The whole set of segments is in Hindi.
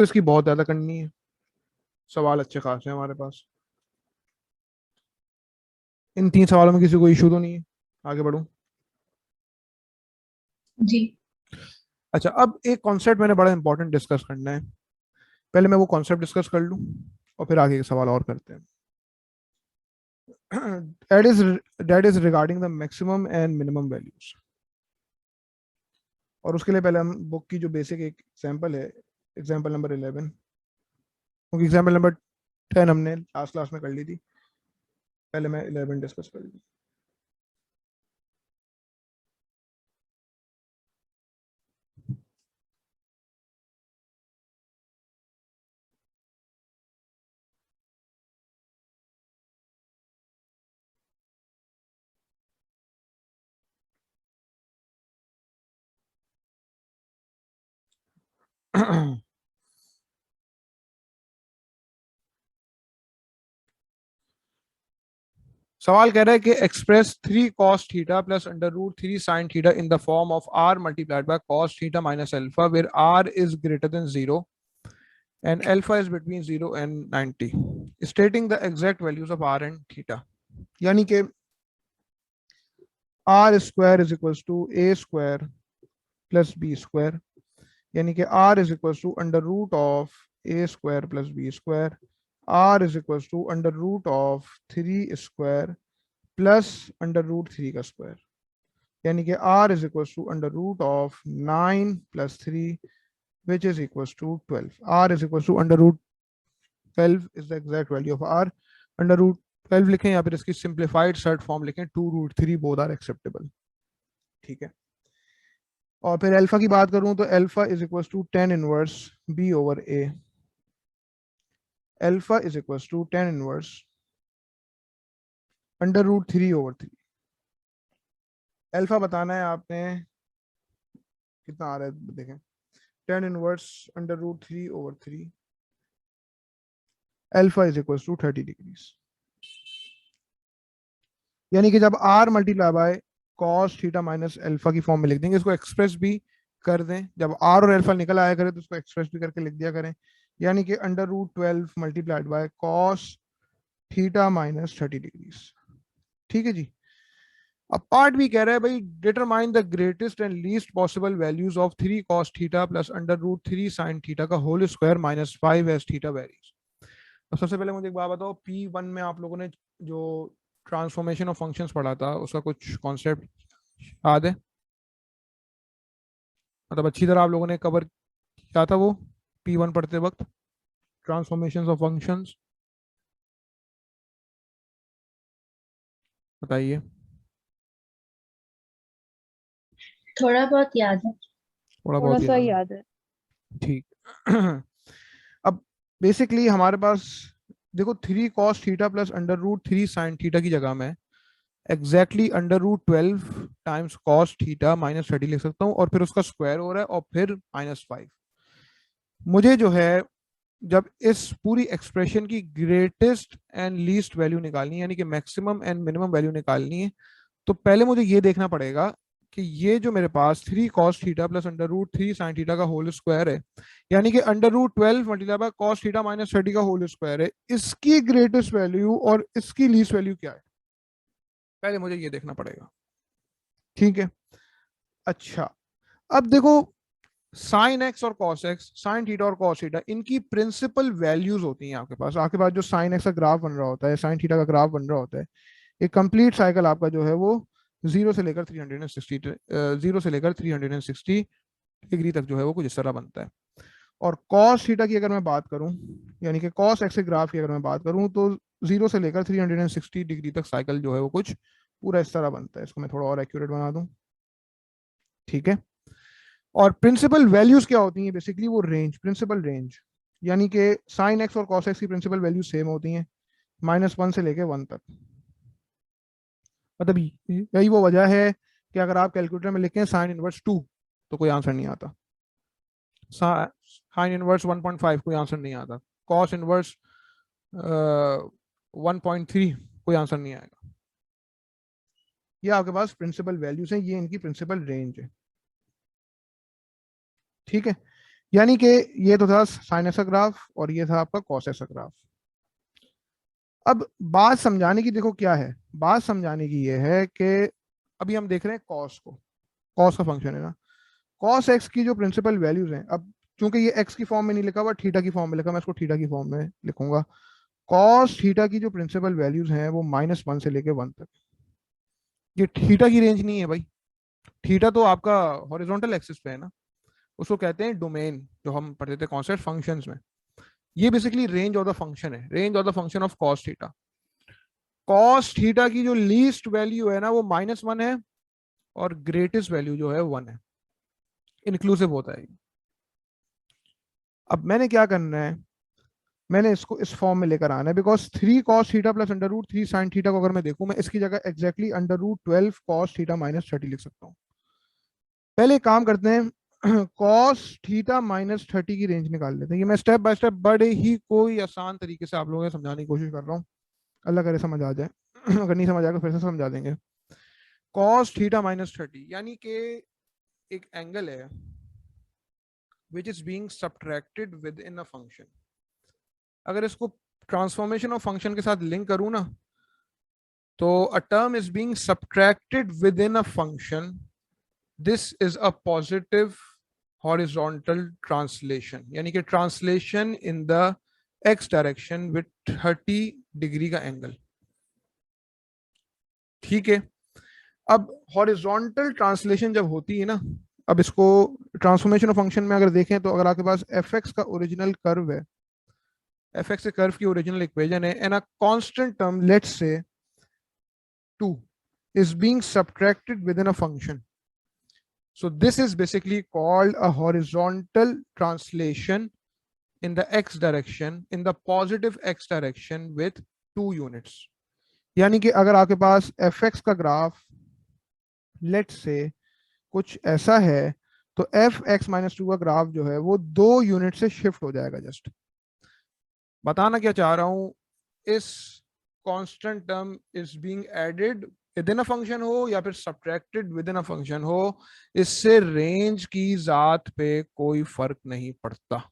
तो इसकी बहुत ज्यादा करनी है, सवाल अच्छे खास है हमारे पास। इन 3 सवालों में किसी को इशू तो नहीं है? आगे बढ़ूं? जी। अच्छा, अब एक कॉन्सेप्ट मैंने बड़ा इंपॉर्टेंट डिस्कस करना है। पहले मैं वो कॉन्सेप्ट डिस्कस कर लूं और फिर आगे के सवाल और करते हैं। that is that is regarding the maximum and minimum values। और उसके लिए पहले हम बुक की जो बेसिक एक एग्जांपल है, एग्जांपल नंबर 11, क्योंकि एग्जांपल नंबर 10 हमने लास्ट क्लास में कर ली थी, पहले मैं 11 डिस्कस कर ली। सवाल कह रहा है कि express 3 cos theta plus √3 sin theta in the form of r multiplied by cos theta minus alpha where r is greater than 0 and alpha is between 0 and 90, stating the exact values of r and theta। यानी कि r square is equal to a square plus b square, यानी कि r is equal to under root of a square plus b square, r is equal to under root of 3 square plus under root 3 का स्क्वायर, यानी कि r is equal to under root of 9 प्लस 3 which is equals to 12। r is equals to under root 12 is the exact value of r। Under root 12 लिखें या फिर इसकी सिंप्लीफाइड शॉर्ट फॉर्म लिखें 2√3, बोथ आर एक्सेप्टेबल। ठीक है। और फिर अल्फा की बात करूं तो alpha is equal to 10 inverse B over A. Alpha is equal to 10 inverse √3/3। Alpha बताना है आपने, कितना आ रहा है देखें, 10 inverse √3/3। Alpha is equal to 30 degrees, यानी कि जब r multiply by cos theta minus alpha की फॉर्म में लिख देंगे, इसको एक्सप्रेस भी कर दें, जब r और अल्फा निकल आया करे तो उसको एक्सप्रेस भी करके लिख दिया करें, यानी कि √12 multiplied by cos theta minus 30 degrees. ठीक है जी। अब पार्ट भी कह रहा है भाई, determine the greatest and least possible values of 3 cos theta plus √3 sin theta का whole square minus 5 as theta varies. तो सबसे पहले मुझे एक बात बताओ, P1 में आप लोगों ने जो ट्रांसफॉर्मेशन ऑफ फंक्शंस पढ़ा था उसका कुछ कॉन्सेप्ट याद है? मतलब अच्छी तरह आप लोगों ने कवर किया था वो P1 पढ़ते वक्त, ट्रांसफॉर्मेशन ऑफ फंक्शंस? बताइए। थोड़ा बहुत याद है। थोड़ा थोड़ा बहुत सा याद है? याद है। ठीक। अब बेसिकली हमारे पास देखो, 3 cos theta plus √3 sin theta की जगह में exactly √12 times cos theta minus 30 लिख सकता हूँ, और फिर उसका स्क्वायर हो रहा है और फिर -5। मुझे जो है जब इस पूरी एक्सप्रेशन की ग्रेटेस्ट एंड लीस्ट वैल्यू निकालनी है, यानी कि मैक्सिमम एंड मिनिमम वैल्यू निकालनी है, तो पहले मुझे ये देखना पड़ेगा कि ये जो मेरे पास 3 cos theta plus √3 sin theta का होल स्क्वायर है, यानी कि √12 multiply by cos theta minus 30 का होल स्क्वायर है, इसकी ग्रेटेस्ट वैल्यू और इसकी लीस्ट वैल्यू क्या है, पहले मुझे ये देखना पड़ेगा। ठीक है। अच्छा, अब देखो, साइन एक्स और कॉस एक्स, साइन थीटा और कॉस थीटा, इनकी प्रिंसिपल वैल्यूज होती हैं आपके पास जो साइन एक्स का ग्राफ बन रहा होता है, साइन थीटा का ग्राफ बन रहा होता है, एक कंप्लीट साइकिल आपका जो है वो 0 से लेकर 360 डिग्री तक जो है वो कुछ इस तरह बनता है। और कॉस थीटा की अगर मैं बात करूं, यानी कि कॉस एक्स के ग्राफ की अगर मैं बात करूं, तो 0 से लेकर 360 डिग्री तक साइकिल जो है वो कुछ पूरा इस तरह बनता है। इसको मैं थोड़ा और एक्यूरेट बना दूं। ठीक है। और प्रिंसिपल वैल्यूज क्या होती हैं? बेसिकली वो रेंज, प्रिंसिपल रेंज, यानी कि साइन एक्स और कॉस एक्स की प्रिंसिपल वैल्यू सेम होती हैं, -1 से लेके 1 तक। मतलब यही वो वजह है कि अगर आप कैलकुलेटर में लिखें sin−1 2 तो कोई आंसर नहीं आता, sin−1 1.5 कोई आंसर नहीं आता, cos−1 1.3 कोई आंसर नहीं आएगा। ये आपके पास प्रिंसिपल वैल्यूज हैं, ये इनकी प्रिंसिपल रेंज है। ठीक है। यानी कि ये तो था साइन एक्स का ग्राफ और ये था आपका कॉस एक्स का ग्राफ। अब बात समझाने की देखो क्या है, बात समझाने की ये है कि अभी हम देख रहे हैं कॉस को, कॉस का फंक्शन है ना, कॉस एक्स की जो प्रिंसिपल वैल्यूज हैं, अब चूंकि ये एक्स की फॉर्म में नहीं लिखा हुआ, थीटा की फॉर्म में लिखा, मैं इसको थीटा की फॉर्म में लिखूंगा। कॉस थीटा की जो प्रिंसिपल वैल्यूज हैं वो -1 से लेके 1 तक। ये थीटा की रेंज नहीं है भाई, थीटा तो आपका हॉरिजॉन्टल एक्सिस पे है ना, उसको कहते हैं डोमेन, जो हम पढ़ते थे कॉन्सेप्ट फंक्शंस में। ये basically range of the function है, range of the function of cos theta. Cos theta की जो लीस्ट वैल्यू है ना वो -1 है, और ग्रेटेस्ट वैल्यू जो है 1 है, इंक्लूसिव होता है। अब मैंने क्या करना है, मैंने इसको इस फॉर्म में लेकर आना है, because 3 cos theta plus √3 sin theta को अगर मैं देखूं, मैं इसकी जगह एग्जैक्टली √12 cos थीटा -30 लिख सकता हूँ। पहले एक काम करते हैं, कॉस थीटा -30 की रेंज निकाल लेते हैं। ये मैं स्टेप बाय स्टेप बड़े ही कोई आसान तरीके से आप लोगों को समझाने की कोशिश कर रहा हूँ, अल्लाह करे समझ आ जाए। अगर नहीं समझ आएगा फिर से समझा देंगे। कॉस थीटा -30 यानी कि एक एंगल है which is being subtracted within a function. अगर इसको ट्रांसफॉर्मेशन ऑफ फंक्शन के साथ लिंक करूँ ना, तो a term is being subtracted within a function, this is a positive horizontal translation, यानी कि translation in the x direction with 30 degree का एंगल। ठीक है, अब हॉरिजॉन्टल ट्रांसलेशन जब होती है ना, अब इसको ट्रांसफॉर्मेशन ऑफ फंक्शन में अगर देखें, तो अगर आपके पास एफ एक्स का ओरिजिनल कर्व है, एफ एक्स के कर्व की ओरिजिनल इक्वेशन है, and a constant term let's say 2 is being subtracted within a function. So this is basically called a horizontal translation in the x direction, in the positive x direction with 2 units. यानी कि अगर आपके पास एफ एक्स का ग्राफ लेट से कुछ ऐसा है, तो एफ एक्स -2 का ग्राफ जो है वो 2 यूनिट से शिफ्ट हो जाएगा। जस्ट बताना क्या चाह रहा हूं, इस constant term is being added within a function हो या फिर subtracted within a function हो, इससे रेंज की जात पे कोई फर्क नहीं पड़ता,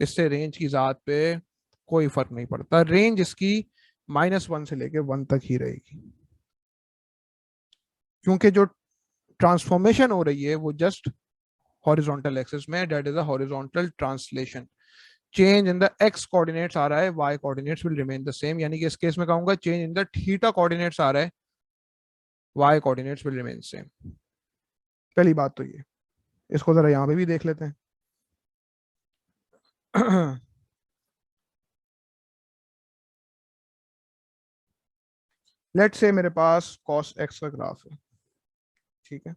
इससे रेंज की जात पे कोई फर्क नहीं पड़ता। रेंज इसकी -1 से लेके 1 तक ही रहेगी, क्योंकि जो ट्रांसफॉर्मेशन हो रही है वो जस्ट हॉरिजॉन्टल एक्सिस में, that is a horizontal translation. Change in the X coordinates आ रहा है, Y coordinates will remain the same, यानी कि इस केस में कहूंगा change in the theta coordinates आ रहा है, Y coordinates will remain same. पहली बात तो ये, इसको जरा यहां पे भी देख लेते हैं। लेट से मेरे पास cos x का ग्राफ है, ठीक है,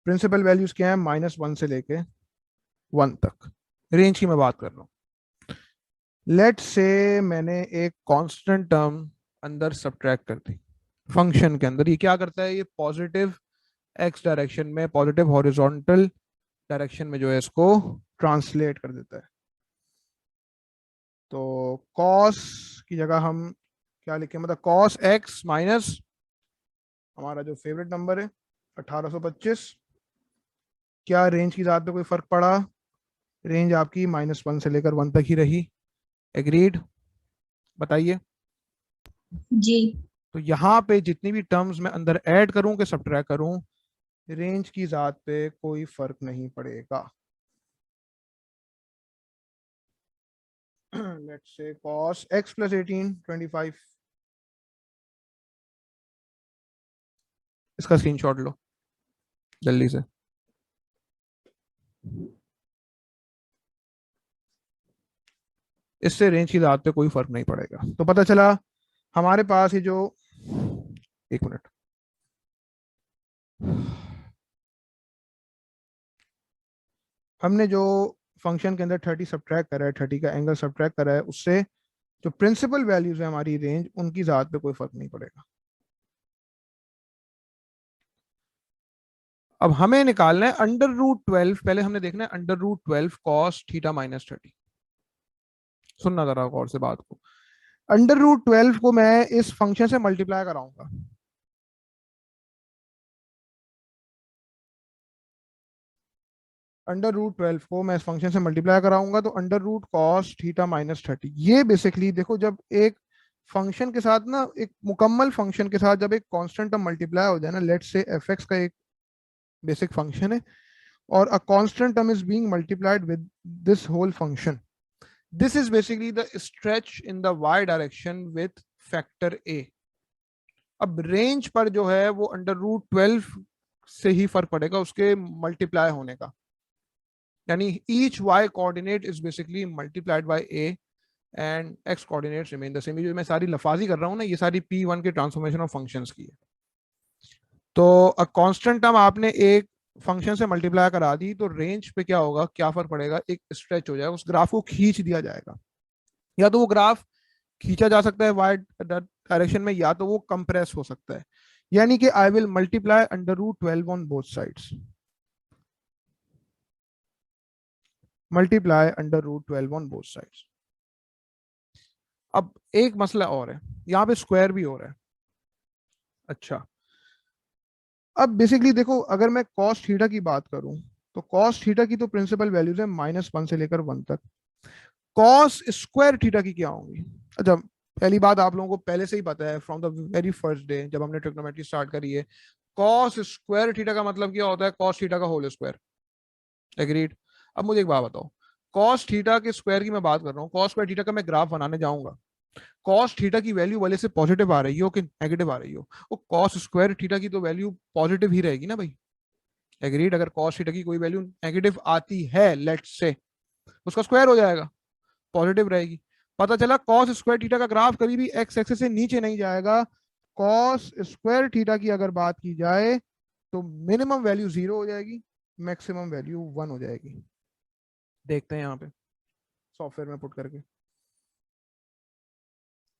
प्रिंसिपल वैल्यूज क्या है, -1 से लेके 1 तक, रेंज की मैं बात कर रहा हूँ। लेट से मैंने एक कांस्टेंट टर्म अंदर सब्ट्रैक्ट कर दी फंक्शन के अंदर। ये क्या करता है, ये पॉजिटिव एक्स डायरेक्शन में, पॉजिटिव हॉरिजॉन्टल डायरेक्शन में जो है इसको ट्रांसलेट कर देता है। तो कॉस की जगह हम क्या लिखें, मतलब कॉस एक्स माइनस हमारा जो फेवरेट नंबर है 1825। क्या रेंज की जात पे कोई फर्क पड़ा, रेंज आपकी -1 से लेकर 1 तक ही रही। एग्रीड, बताइए। जी। तो यहाँ पे जितनी भी टर्म्स मैं अंदर ऐड करूं कि सब्ट्रैक्ट करूं, रेंज की जात पे कोई फर्क नहीं पड़ेगा। लेट्स से cos x + 18 25, इसका स्क्रीनशॉट लो जल्दी से। इससे रेंज की जात पे कोई फर्क नहीं पड़ेगा। तो पता चला हमारे पास ये जो, एक मिनट, हमने जो फंक्शन के अंदर 30 सब्ट्रैक्ट करा है, 30 का एंगल सब्ट्रैक्ट करा है, उससे जो प्रिंसिपल वैल्यूज है हमारी रेंज, उनकी जात पे कोई फर्क नहीं पड़ेगा। अब हमें निकालना है √12, पहले हमने देखना है √12 cos थीटा -30। सुनना जरा गौर से बात को, √12 को मैं इस फंक्शन से मल्टीप्लाई कराऊंगा, √12 को मैं इस फंक्शन से मल्टीप्लाई कराऊंगा तो √cos θ - 30। ये बेसिकली देखो, जब एक फंक्शन के साथ ना, एक मुकम्मल फंक्शन के साथ जब एक कांस्टेंट टर्म मल्टीप्लाई हो जाए ना, लेट्स से f(x) का एक बेसिक फंक्शन है और a constant term is being multiplied with this whole function, this is basically the stretch in the y direction with factor a. अब रेंज पर जो है वो √12 से ही फर्क पड़ेगा उसके मल्टीप्लाई होने का, यानी each y coordinate is basically multiplied by a and x coordinates remain the same. ये जो मैं सारी लफाजी कर रहा हूँ ना, ये सारी p1 के ट्रांसफॉर्मेशन ऑफ फंक्शंस की है। तो अ कांस्टेंट टर्म आपने एक फंक्शन से मल्टीप्लाई करा दी तो रेंज पे क्या होगा, क्या फर्क पड़ेगा, एक स्ट्रेच हो जाएगा, उस ग्राफ को खींच दिया जाएगा। या तो वो ग्राफ खींचा जा सकता है वाई डायरेक्शन में, या तो वो कंप्रेस हो सकता है। यानी कि I will multiply √12 on both sides, multiply √12 on both sides. अब एक मसला और है, यहाँ पे स्क्वायर भी हो रहा है। अच्छा, अब बेसिकली देखो, अगर मैं cos थीटा की बात करूं तो cos थीटा की तो प्रिंसिपल वैल्यूज है -1 से लेकर 1 तक। cos स्क्वायर थीटा की क्या होंगी? अच्छा, पहली बात आप लोगों को पहले से ही पता है, from the very first day जब हमने ट्रिग्नोमेट्री स्टार्ट करी है, cos स्क्वायर थीटा का मतलब क्या होता है? cos थीटा का होल स्क्वायर। एग्रीड? अब मुझे एक बात बताओ, cos थीटा के स्क्वायर की मैं बात कर रहा हूँ, cos स्क्वायर थीटा का मैं ग्राफ बनाने जाऊंगा, cos थीटा की वैल्यू वाले से पॉजिटिव आ रही हो कि नेगेटिव आ रही हो, वो cos स्क्वायर थीटा की तो वैल्यू पॉजिटिव ही रहेगी ना भाई। एग्रीड? अगर cos थीटा की कोई वैल्यू नेगेटिव आती है, लेट्स से, उसका स्क्वायर हो जाएगा, पॉजिटिव रहेगी। पता चला cos स्क्वायर थीटा का ग्राफ कभी भी x एक्सिस से नीचे नहीं जाएगा। cos स्क्वायर थीटा की अगर बात की जाए तो मिनिमम वैल्यू 0 हो जाएगी, मैक्सिमम वैल्यू 1 हो जाएगी। देखते हैं यहाँ पे सॉफ्टवेयर में पुट करके,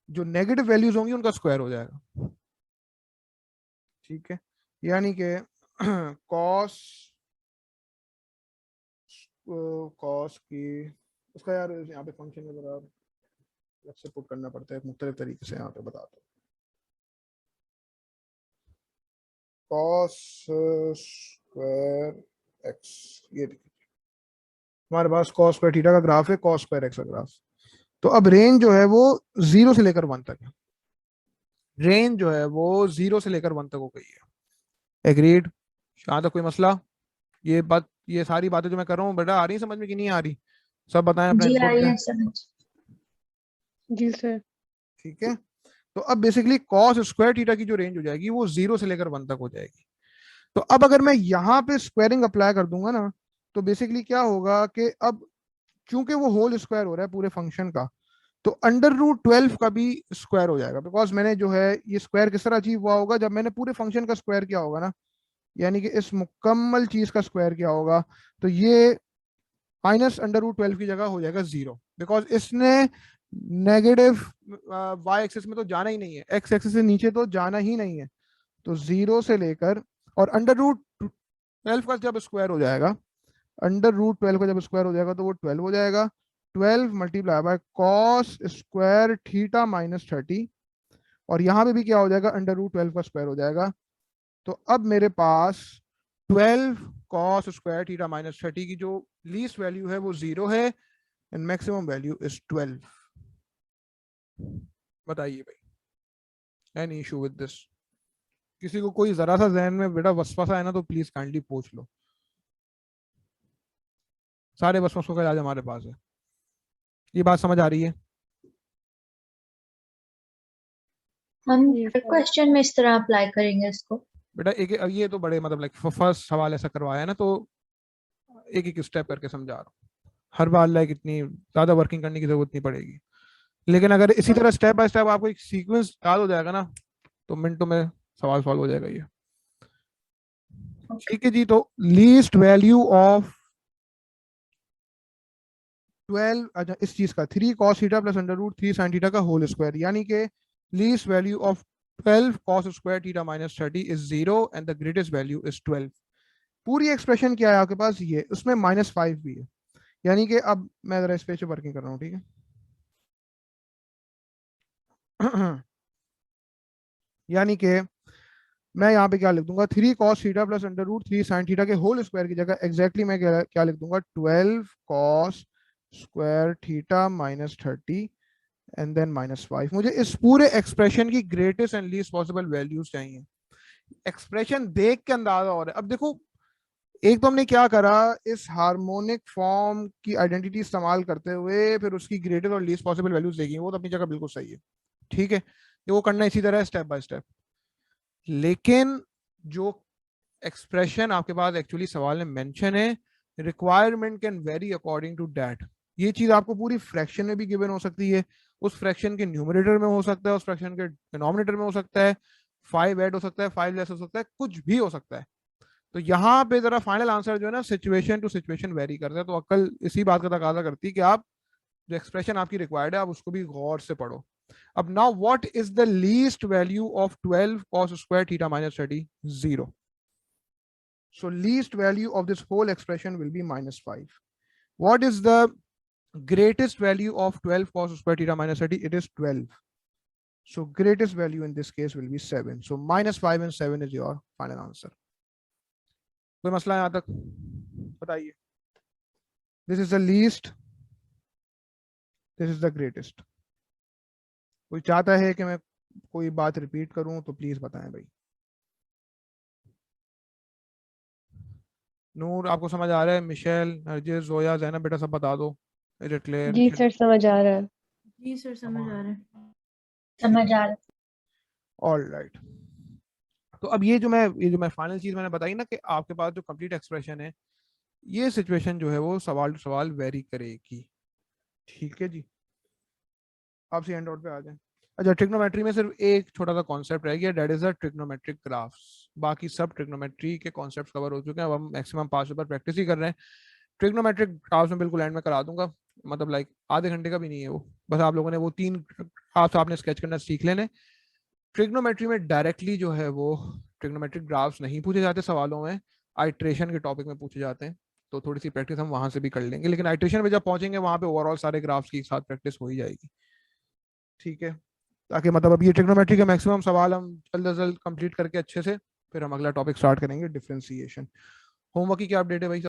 जो नेगेटिव वैल्यूज होंगी उनका स्क्वायर हो जाएगा। ठीक है, यानी कि cos cos की उसका यार यहाँ पे फंक्शन में जरा अलग से पुट करना पड़ता है, मुख्तलिफ तरीके से यहाँ पे बताता हूँ। cos स्क्वायर x, ये हमारे पास cos स्क्वायर थीटा का ग्राफ है, cos स्क्वायर x का ग्राफ। तो अब रेंज जो है वो 0 से लेकर 1 तक है, रेंज जो है वो 0 से लेकर 1 तक हो गई है। एग्रीड? यहाँ तक कोई मसला? ये बात, ये सारी बातें जो मैं कर रहा हूँ बेटा, आ रही समझ में कि नहीं आ रही? सब बताएं अपना जी आ इनपुट रही दें। है समझ। जी सर। ठीक है, तो अब बेसिकली cos स्क्वायर थीटा की जो रेंज हो जाएगी वो 0 से लेकर 1 तक हो जाएगी। तो अब अगर मैं यहाँ पे स्क्वायरिंग अप्लाई कर दूंगा ना, तो बेसिकली क्या होगा कि अब चूंकि वो होल स्क्वायर हो रहा है पूरे फंक्शन का, तो √12 का भी स्क्वायर हो जाएगा। बिकॉज मैंने जो है ये स्क्वायर किस तरह अचीव हुआ होगा, जब मैंने पूरे फंक्शन का स्क्वायर किया होगा ना, यानी कि इस मुकम्मल चीज का स्क्वायर किया होगा, तो ये -√12 की जगह हो जाएगा 0। बिकॉज इसने नेगेटिव वाई एक्सिस में तो जाना ही नहीं है, एक्स एक्सिस से नीचे तो जाना ही नहीं है। तो 0 से लेकर, और √12 का जब स्क्वायर हो जाएगा, √12 का जब स्क्वायर हो जाएगा तो वो 12 हो जाएगा। 12 multiply by cos square theta -30, और यहाँ पे भी क्या हो जाएगा, √12 का स्क्वायर हो जाएगा। तो अब मेरे पास 12 cos स्क्वायर थीटा -30 की जो लीस्ट वैल्यू है वो 0 है, एंड मैक्सिमम वैल्यू इज 12। बताइए भाई, एनी इशू विद दिस? किसी को कोई जरा सा जहन में बेटा वसवसा है ना, तो प्लीज काइंडली पूछ लो। सारे वसवसों का इलाज हमारे पास है। ये बात समझ आ रही है? हम जी सर। क्वेश्चन में इस तरह अप्लाई करेंगे इसको। बेटा एक ये तो बड़े मतलब लाइक फर्स्ट सवाल ऐसा करवाया है ना, तो एक एक स्टेप करके समझा रहा हूँ। हर बार लाइक इतनी ज्यादा वर्किंग करने की जरूरत नहीं पड़ेगी, लेकिन अगर इसी तरह स्टेप बाय स्टेप आपको एक सीक्वेंस याद हो जाएगा ना, तो मिनटों में सवाल सॉल्व हो जाएगा ये। ठीक है जी, तो लीस्ट वैल्यू ऑफ 12, अच्छा इस चीज का 3 cos theta plus √3 sin theta का होल स्क्वायर, यानी कि least value of 12 cos square theta -30 is 0 and the greatest value is 12। पूरी एक्सप्रेशन क्या है आपके पास, ये उसमें -5 भी है। यानी कि अब मैं जरा इस पेज पे वर्किंग कर रहा हूँ, ठीक है? यानी कि मैं यहाँ पे क्या लिख दूंगा, 3 cos theta plus under root 3 sin theta के होल स्क्वायर की जगह एग्जैक्टली मैं क्या लिख दूंगा, 12 cos square theta minus 30 and then -5। मुझे इस पूरे एक्सप्रेशन की greatest and least possible values चाहिए। एक्सप्रेशन देख के अंदाजा हो रहा है। अब देखो, एक तो हमने क्या करा, इस हार्मोनिक फॉर्म की आइडेंटिटी इस्तेमाल करते हुए फिर उसकी ग्रेटेस्ट और लीस्ट पॉसिबल वैल्यूज देखी, वो तो अपनी जगह बिल्कुल सही है, ठीक है, ये वो करना इसी तरह स्टेप बाय स्टेप। लेकिन जो एक्सप्रेशन आपके पास एक्चुअली सवाल में मेंशन है, requirement can vary according to that. ये चीज आपको पूरी फ्रैक्शन में भी गिवन हो सकती है, उस फ्रैक्शन के न्यूमरेटर में हो सकता है, उस फ्रैक्शन के डिनोमिनेटर में हो सकता है, 5 ऐड हो सकता है, 5 लेस हो सकता है, कुछ भी हो सकता है। तो यहाँ पे जरा फाइनल आंसर जो है ना, सिचुएशन टू सिचुएशन वेरी करता है। तो अक्ल इसी बात का तकाजा करती है कि आप जो एक्सप्रेशन आपकी रिक्वायर्ड है आप उसको भी गौर से पढ़ो। अब now what is the least value of 12 cos square theta minus 30? 0. So least value of this whole expression will be -5. What is the greatest value of 12 cos square theta minus 30? It is 12. So greatest value in this case will be 7. So -5 and 7 is your final answer. कोई मसला यहाँ तक बताइए? This is the least. This is the greatest. कोई चाहता है कि मैं कोई बात रिपीट करूं तो प्लीज बताएं भाई। नूर आपको समझ आ रहा है? मिशेल, नरजिस, जोया, जैनब, बेटा सब बता दो। Is it clear? जी सर समझ आ रहा है। जी सर समझ आ रहा है। समझ आ रहा। All right. तो अब ये जो मैं फाइनल चीज मैंने बताई ना कि आपके पास जो कंप्लीट एक्सप्रेशन है, ये सिचुएशन जो है वो सवाल टू सवाल वेरी करेगी, ठीक है जी। आप सी एंड आउट पे आ जाएं। अच्छा, ट्रिग्नोमेट्री में सिर्फ एक छोटा सा कॉन्सेप्ट रह गया, that is the trigonometric graphs. बाकी सब ट्रिग्नोमेट्री के कॉन्सेप्ट्स कवर हो चुके हैं। अब हम मैक्सिमम 5 पेपर प्रैक्टिस ही कर रहे हैं। ट्रिग्नोमेट्रिक ग्राफ्स में बिल्कुल एंड में करा दूंगा, मतलब लाइक आधे घंटे का भी नहीं है वो, बस आप लोगों ने वो 3 ग्राफ्स आपने स्केच करना सीख लेने। ट्रिग्नोमेट्री में डायरेक्टली जो है वो ट्रिग्नोमेट्रिक ग्राफ्स नहीं पूछे जाते सवालों में, आइट्रेशन के टॉपिक में पूछे जाते हैं। तो थोड़ी सी प्रैक्टिस हम वहां से भी कर लेंगे, लेकिन आइट्रेशन पे जब पहुंचेंगे वहां पे ओवरऑल सारे ग्राफ्स की एक साथ प्रैक्टिस हो ही जाएगी, ठीक है। ताकि मतलब अब ये ट्रिग्नोमेट्री के मैक्सिमम सवाल हम जल्द अज जल्द कंप्लीट करके अच्छे से फिर हम अगला टॉपिक स्टार्ट करेंगे, डिफरेंशिएशन। होमवर्क की क्या अपडेट है भाई?